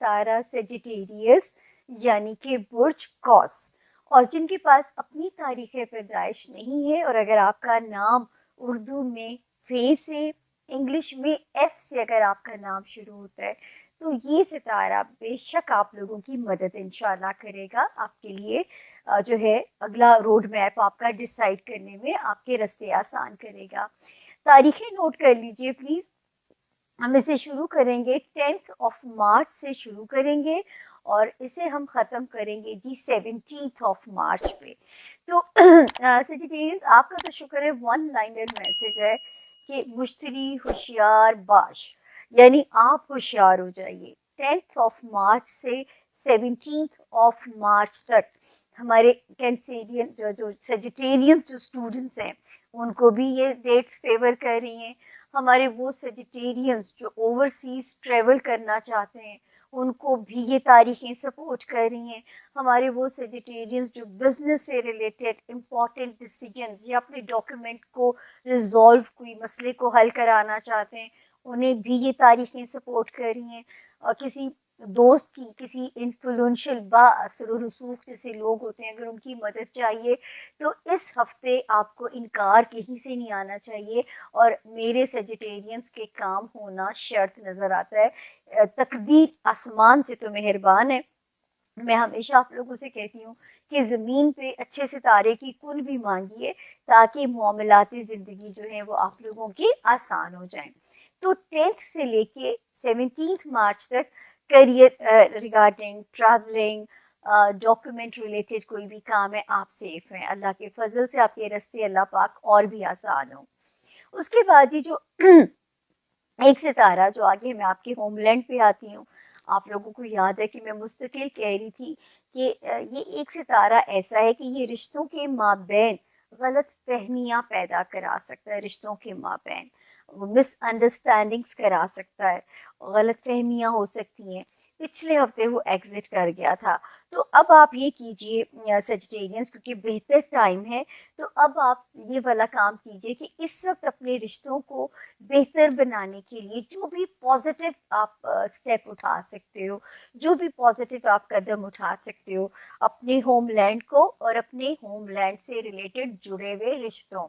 सितारा Sagittarius यानी कि बुर्ज कौस, और जिनके पास अपनी तारीख पैदाइश नहीं है, और अगर आपका नाम उर्दू में फे से, इंग्लिश में एफ से अगर आपका नाम शुरू होता है, तो ये सितारा बेशक आप लोगों की मदद इंशाल्लाह करेगा, आपके लिए जो है अगला रोड मैप आपका डिसाइड करने में आपके रास्ते आसान करेगा। तारीखें नोट कर लीजिए प्लीज। हम इसे शुरू करेंगे 10th ऑफ मार्च से शुरू करेंगे और इसे हम ख़त्म करेंगे जी 17th ऑफ मार्च पे। तो सेजिटेरियंस, आपका तो शुक्र है वन लाइनर मैसेज है कि मुश्तरी होशियार बाश, यानी आप होशियार हो जाइए। 10th ऑफ मार्च से 17th ऑफ मार्च तक हमारे कैंसेरियन जो सेजिटेरियन जो स्टूडेंट्स हैं उनको भी ये डेट्स फेवर कर रही हैं। हमारे वो सेजिटेरियंस जो ओवरसीज ट्रेवल करना चाहते हैं उनको भी ये तारीखें सपोर्ट कर रही हैं। हमारे वो सेजिटेरियंस जो बिजनेस से रिलेटेड इम्पॉर्टेंट डिसीजंस या अपने डॉक्यूमेंट को रिजॉल्व, कोई मसले को हल कराना चाहते हैं, उन्हें भी ये तारीखें सपोर्ट कर रही हैं। और किसी दोस्त की, किसी इन्फ्लुएंशियल बाअसर और रसूख जैसे लोग होते हैं, अगर उनकी मदद चाहिए तो इस हफ्ते आपको इनकार कहीं से नहीं आना चाहिए। और मेरे सेजिटेरियंस के काम होना शर्त नज़र आता है। तकदीर आसमान से तो मेहरबान है। मैं हमेशा आप लोगों से कहती हूँ कि ज़मीन पे अच्छे सितारे की कुन भी मांगिए ताकि मामलाती ज़िंदगी जो है वो आप लोगों की आसान हो जाए। तो 10th से लेके 17th मार्च तक career regarding travelling, document related कोई भी काम है, आप सेफ हैं। अल्लाह के फजल से आपके रास्ते अल्लाह पाक और भी आसान हो। उसके बाद ये जो एक सितारा जो आगे मैं आपके होमलैंड पे आती हूँ, आप लोगों को याद है कि मैं मुस्तकिल कह रही थी कि ये एक सितारा ऐसा है कि ये रिश्तों के माबैन गलत फहमियाँ पैदा करा सकता है, रिश्तों के माबैन मिसअंडरस्टैंडिंग्स करा सकता है, गलत फहमियाँ हो सकती हैं। पिछले हफ्ते वो एग्जिट कर गया था। तो अब आप ये कीजिए सेजिटेरियंस, क्योंकि बेहतर टाइम है, तो अब आप ये वाला काम कीजिए कि इस वक्त अपने रिश्तों को बेहतर बनाने के लिए जो भी पॉजिटिव आप स्टेप उठा सकते हो, जो भी पॉजिटिव आप कदम उठा सकते हो अपने होमलैंड को और अपने होमलैंड से रिलेटेड जुड़े हुए रिश्तों,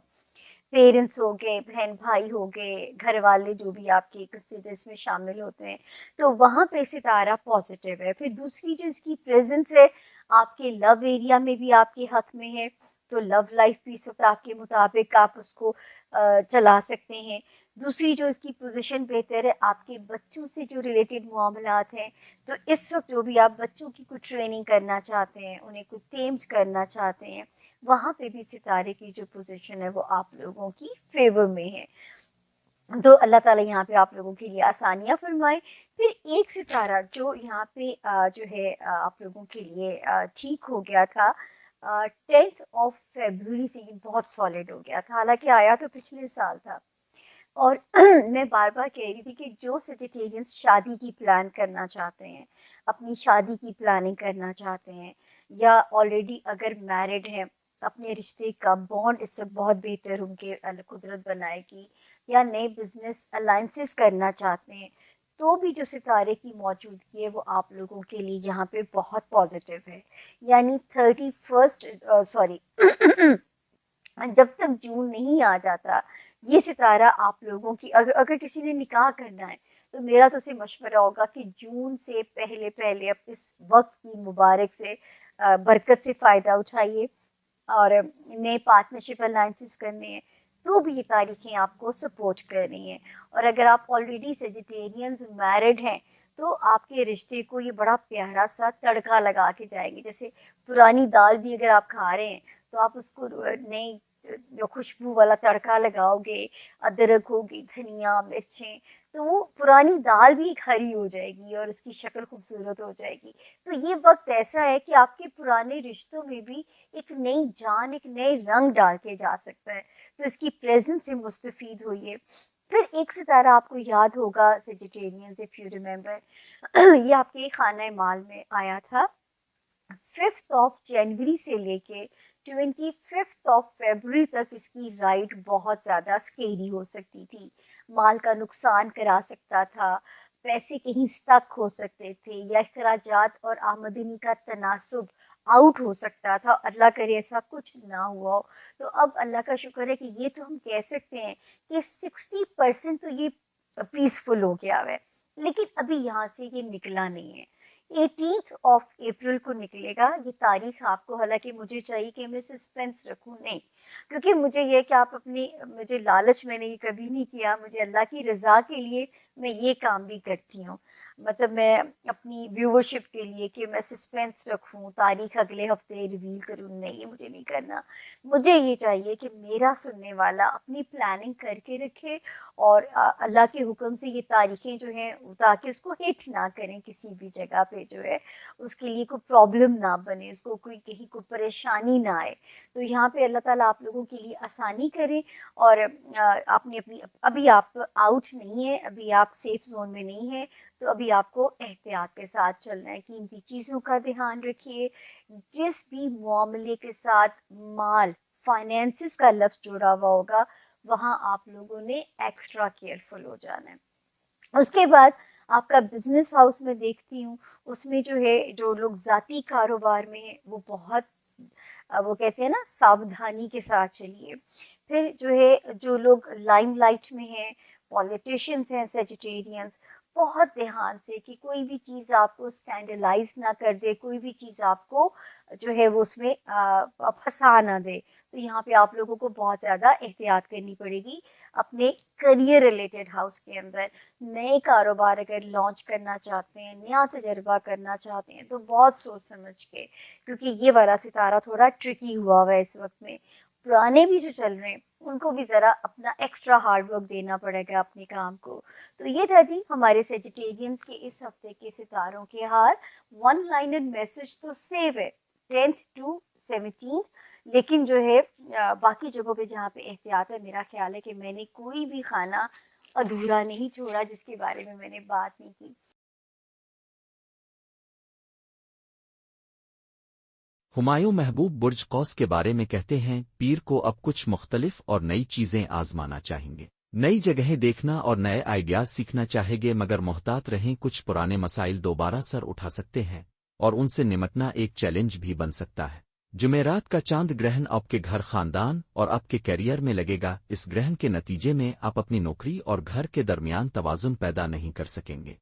पेरेंट्स हो गए, बहन भाई हो गए, घर वाले जो भी आपके कंसिडर्स में शामिल होते हैं, तो वहाँ पे सितारा पॉजिटिव है। फिर दूसरी जो इसकी प्रेजेंस है आपके लव एरिया में भी आपके हक में है, तो लव लाइफ भी इस वक्त आपके मुताबिक आप उसको चला सकते हैं। दूसरी जो इसकी पोजीशन बेहतर है आपके बच्चों से जो रिलेटेड मामलात हैं, तो इस वक्त जो भी आप बच्चों की कुछ ट्रेनिंग करना चाहते हैं, उन्हें कुछ टेम्ड करना चाहते हैं, वहाँ पे भी सितारे की जो पोजीशन है वो आप लोगों की फेवर में है। तो अल्लाह ताला यहाँ पे आप लोगों के लिए आसानियाँ फरमाए। फिर एक सितारा जो यहाँ पे जो है आप लोगों के लिए ठीक हो गया था 10th ऑफ फरवरी से, ये बहुत सॉलिड हो गया था, हालांकि आया तो पिछले साल था। और मैं बार बार कह रही थी कि जो सेजिटेरियंस शादी की प्लान करना चाहते हैं, अपनी शादी की प्लानिंग करना चाहते हैं, या ऑलरेडी अगर मैरिड हैं, अपने रिश्ते का बॉन्ड इस वक्त बहुत बेहतर उनके कुदरत बनाएगी, या नए बिजनेस अलाइंसेस करना चाहते हैं, तो भी जो सितारे की मौजूदगी है वो आप लोगों के लिए यहाँ पे बहुत पॉजिटिव है। यानी 31st सॉरी जब तक जून नहीं आ जाता, ये सितारा आप लोगों की, अगर किसी ने निकाह करना है तो मेरा तो उसे मशवरा होगा कि जून से पहले पहले अब इस वक्त की मुबारक से बरकत से फ़ायदा उठाइए, और नए पार्टनरशिप अलाइंसेस करने हैं तो भी ये तारीखें आपको सपोर्ट कर रही हैं। और अगर आप ऑलरेडी सेजिटेरियंस मैरिड हैं तो आपके रिश्ते को ये बड़ा प्यारा सा तड़का लगा के जाएंगे। जैसे पुरानी दाल भी अगर आप खा रहे हैं तो आप उसको नई जो खुशबू वाला तड़का लगाओगे, अदरक होगी, धनिया, मिर्चें, तो वो पुरानी दाल भी एक हरी हो जाएगी और उसकी शक्ल खूबसूरत हो जाएगी। तो ये वक्त ऐसा है कि आपके पुराने रिश्तों में भी एक नई जान, एक नए रंग डाल के जा सकता है, तो इसकी प्रेजेंस से मुस्तफीद होइए। फिर एक सितारा आपको याद होगा सेजिटेरियंस, इफ यू रिमेम्बर, ये आपके खाना माल में आया था 5th ऑफ जनवरी से लेके 25th ऑफ फरवरी तक। इसकी राइड बहुत ज़्यादा स्केरी हो सकती थी, माल का नुकसान करा सकता था, पैसे कहीं स्टक हो सकते थे या अखराजात और आमदनी का तनासुब आउट हो सकता था, अल्लाह करे ऐसा कुछ ना हुआ हो। तो अब अल्लाह का शुक्र है कि ये तो हम कह सकते हैं कि 60% तो ये पीसफुल हो गया है, लेकिन अभी यहाँ से ये निकला नहीं है। 18 अप्रैल को निकलेगा ये तारीख आपको, हालांकि मुझे चाहिए कि मैं सस्पेंस रखूं नहीं, क्योंकि मुझे ये कि आप अपनी, मुझे लालच मैंने ये कभी नहीं किया, मुझे अल्लाह की रजा के लिए मैं ये काम भी करती हूँ। मतलब मैं अपनी व्यूवरशिप के लिए कि मैं सस्पेंस रखूं, तारीख अगले हफ्ते रिवील करूं, नहीं, ये मुझे नहीं करना। मुझे ये चाहिए कि मेरा सुनने वाला अपनी प्लानिंग करके रखे और अल्लाह के हुक्म से ये तारीखें जो हैं, ताकि उसको हिट ना करें किसी भी जगह पे, जो है उसके लिए कोई प्रॉब्लम ना बने, उसको कोई कहीं कोई परेशानी ना आए। तो यहाँ पे अल्लाह ताला आप लोगों के लिए आसानी करे। और आपने अपनी, अभी आप आउट नहीं है, अभी आप सेफ जोन में नहीं है, तो अभी आपको एहतियात के साथ चलना है, कीमती चीज़ों का ध्यान रखिए। जिस भी मामले के साथ माल, फाइनेंसिस का लफ्ज़ जुड़ा हुआ होगा, वहाँ आप लोगों ने एक्स्ट्रा केयरफुल हो जाना है। उसके बाद आपका बिजनेस हाउस में देखती हूँ, उसमें जो है, जो लोग ज़ाती कारोबार में हैं वो बहुत, वो कहते हैं ना, सावधानी के साथ चलिए। फिर जो है, जो लोग लाइमलाइट में हैं, पॉलिटिशियंस हैं, सेजिटेरियंस, बहुत ध्यान से कि कोई भी चीज़ आपको स्कैंडलाइज ना कर दे, कोई भी चीज़ आपको जो है वो उसमें फंसा ना दे। तो यहाँ पे आप लोगों को बहुत ज़्यादा एहतियात करनी पड़ेगी अपने करियर रिलेटेड हाउस के अंदर। नए कारोबार अगर लॉन्च करना चाहते हैं, नया तजर्बा करना चाहते हैं, तो बहुत सोच समझ के, क्योंकि ये वाला सितारा थोड़ा ट्रिकी हुआ हुआ है इस वक्त में। पुराने भी जो चल रहे हैं उनको भी ज़रा अपना एक्स्ट्रा हार्ड वर्क देना पड़ेगा अपने काम को। तो ये था जी हमारे सेजिटेरियंस के इस हफ्ते के सितारों के हाल। वन लाइनर मैसेज तो सेव है 10th to 17th, लेकिन जो है बाकी जगहों पे जहाँ पे एहतियात है, मेरा ख्याल है कि मैंने कोई भी खाना अधूरा नहीं छोड़ा जिसके बारे में मैंने बात नहीं की। हुमायूं महबूब बुर्ज कौस के बारे में कहते हैं, पीर को अब कुछ मुख्तलिफ और नई चीजें आजमाना चाहेंगे, नई जगहें देखना और नए आइडियाज सीखना चाहेंगे, मगर मोहतात रहें, कुछ पुराने मसाइल दोबारा सर उठा सकते हैं और उनसे निमटना एक चैलेंज भी बन सकता है। जुमेरात का चांद ग्रहण आपके घर, खानदान और आपके करियर में लगेगा। इस ग्रहण के नतीजे में आप अपनी नौकरी और घर के दरमियान तवाजुन पैदा नहीं कर सकेंगे।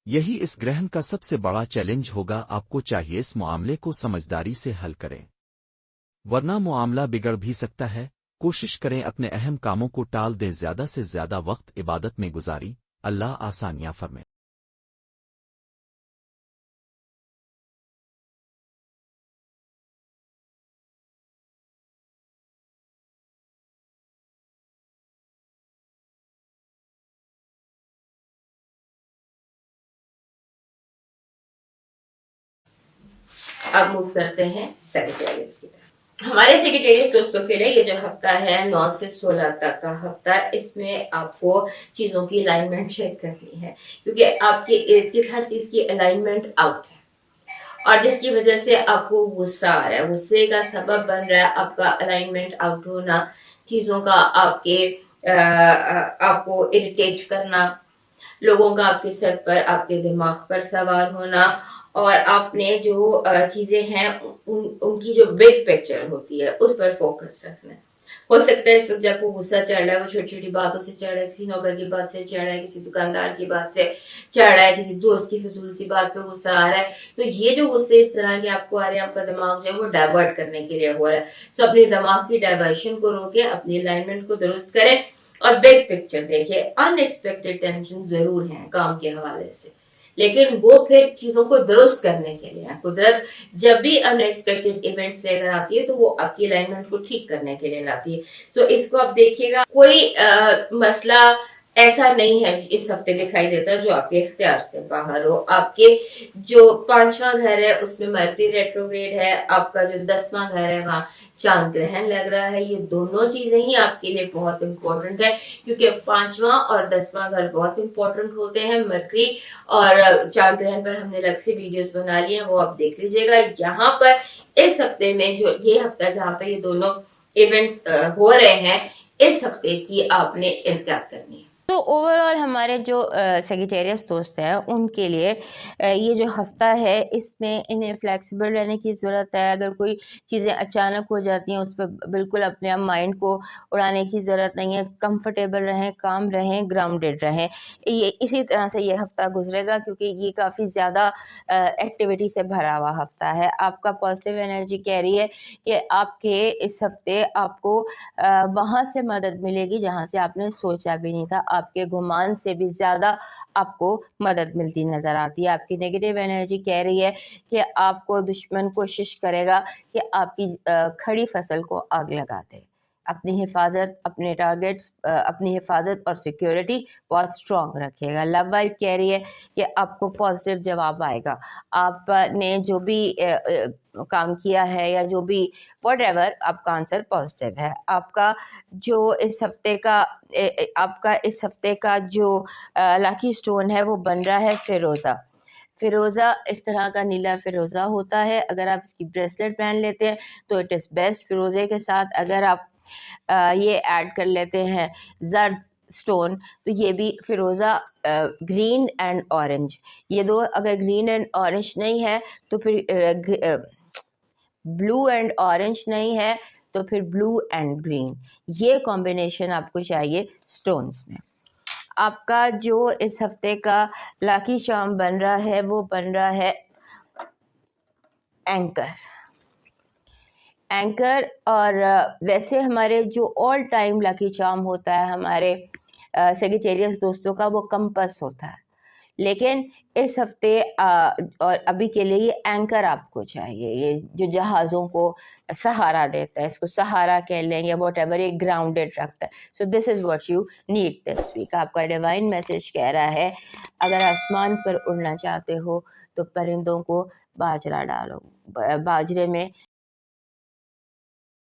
यही इस ग्रहण का सबसे बड़ा चैलेंज होगा। आपको चाहिए इस मामले को समझदारी से हल करें, वरना मामला बिगड़ भी सकता है। कोशिश करें अपने अहम कामों को टाल दें, ज्यादा से ज्यादा वक्त इबादत में गुजारी। अल्लाह आसानियां फरमाए। अब मूव करते हैं सेक्रेटेरियस की तरफ। हमारे सेक्रेटेरियस दोस्तों के लिए ये जो हफ्ता है 9 से 16 तक का हफ्ता, इसमें आपको चीजों की अलाइनमेंट चेक करनी है, क्योंकि आपके इर्द गिर्द हर चीज की अलाइनमेंट आउट है और जिसकी वजह से आपको गुस्सा आ रहा है, गुस्से का सबब बन रहा है आपका अलाइनमेंट आउट होना, चीजों का आपको इरिटेट करना, लोगों का आपके सर पर, आपके दिमाग पर सवार होना, और आपने जो चीजें हैं उनकी जो बिग पिक्चर होती है उस पर फोकस रखना है। हो सकता है इस वक्त आपको गुस्सा चढ़ रहा है, वो छोटी छोटी बातों से चढ़ रहा है, किसी नौकर की बात से चढ़ रहा है, किसी दुकानदार की बात से चढ़ रहा है, किसी दोस्त की फिजूल सी बात पे गुस्सा आ रहा है। तो ये जो गुस्से इस तरह के आपको आ रहे हैं, आपका दिमाग जो है वो डाइवर्ट करने के लिए हो रहा है। तो अपने दिमाग की डाइवर्शन को रोके, अपनी अलाइनमेंट को दुरुस्त करें और बिग पिक्चर देखिए। अनएक्सपेक्टेड टेंशन जरूर है काम के हवाले से, लेकिन वो फिर चीजों को दुरुस्त करने के लिए है। कुदरत जब भी अनएक्सपेक्टेड इवेंट्स लेकर आती है तो वो आपकी अलाइनमेंट को ठीक करने के लिए लाती है। तो इसको आप देखिएगा, कोई मसला ऐसा नहीं है इस हफ्ते दिखाई देता जो आपके इख्तियार से बाहर हो। आपके जो 5वां घर है उसमें मर्करी रेट्रोग्रेड है, आपका जो 10वां घर है वहां चांद ग्रहण लग रहा है। ये दोनों चीजें ही आपके लिए बहुत इंपॉर्टेंट है, क्योंकि 5वां और 10वां घर बहुत इंपॉर्टेंट होते हैं। मर्करी और चांद ग्रहण पर हमने अलग से वीडियोस बना लिए हैं, वो आप देख लीजिएगा। यहाँ पर इस हफ्ते में जो ये हफ्ता जहाँ पे ये दोनों इवेंट्स हो रहे हैं, इस हफ्ते की आपने एहतियात करनी है। تو اوور آل ہمارے جو سیگیٹیریس دوست ہیں ان کے لیے یہ جو ہفتہ ہے اس میں انہیں فلیکسیبل رہنے کی ضرورت ہے. اگر کوئی چیزیں اچانک ہو جاتی ہیں اس پہ بالکل اپنے مائنڈ کو اڑانے کی ضرورت نہیں ہے. کمفرٹیبل رہیں, کام رہیں, گراؤنڈیڈ رہیں. یہ اسی طرح سے یہ ہفتہ گزرے گا کیونکہ یہ کافی زیادہ ایکٹیویٹی سے بھرا ہوا ہفتہ ہے. آپ کا پازیٹیو انرجی کہہ رہی ہے کہ آپ کے اس ہفتے آپ کو وہاں سے مدد ملے گی جہاں سے آپ نے سوچا بھی نہیں تھا. آپ کے گمان سے بھی زیادہ آپ کو مدد ملتی نظر آتی ہے. آپ کی نیگیٹو انرجی کہہ رہی ہے کہ آپ کو دشمن کوشش کرے گا کہ آپ کی کھڑی فصل کو آگ لگا دے. اپنی حفاظت, اپنے ٹارگیٹس, اپنی حفاظت اور سیکیورٹی بہت اسٹرانگ رکھے گا. لو وائب کہہ رہی ہے کہ آپ کو پازیٹیو جواب آئے گا. آپ نے جو بھی کام کیا ہے یا جو بھی واٹ ایور, آپ کا آنسر پازیٹیو ہے. آپ کا جو اس ہفتے کا جو لاکی اسٹون ہے وہ بن رہا ہے فیروزہ. فیروزہ اس طرح کا نیلا فیروزہ ہوتا ہے. اگر آپ اس کی بریسلیٹ پہن لیتے ہیں تو اٹ از بیسٹ. فیروزے کے ساتھ اگر آپ یہ ایڈ کر لیتے ہیں زرد اسٹون تو یہ بھی فیروزہ. گرین اینڈ اورنج, یہ دو اگر گرین اینڈ اورنج نہیں ہے تو پھر بلو اینڈ اورنج نہیں ہے تو پھر بلو اینڈ گرین, یہ کمبینیشن آپ کو چاہیے اسٹونز میں. آپ کا جو اس ہفتے کا لاکی چارم بن رہا ہے وہ بن رہا ہے اینکر. اینکر اور ویسے ہمارے جو آل ٹائم لاکی چارم ہوتا ہے ہمارے سیگیٹیریس دوستوں کا وہ کمپس ہوتا ہے. لیکن اس ہفتے اور ابھی کے لیے یہ اینکر آپ کو چاہیے, یہ جو جہازوں کو سہارا دیتا ہے, اس کو سہارا کہہ لیں یا واٹ ایور, یہ گراؤنڈیڈ رکھتا ہے. So this is what you need this week. آپ کا ڈیوائن میسج کہہ رہا ہے اگر آسمان پر اڑنا چاہتے ہو تو پرندوں کو باجرہ ڈالو, باجرے میں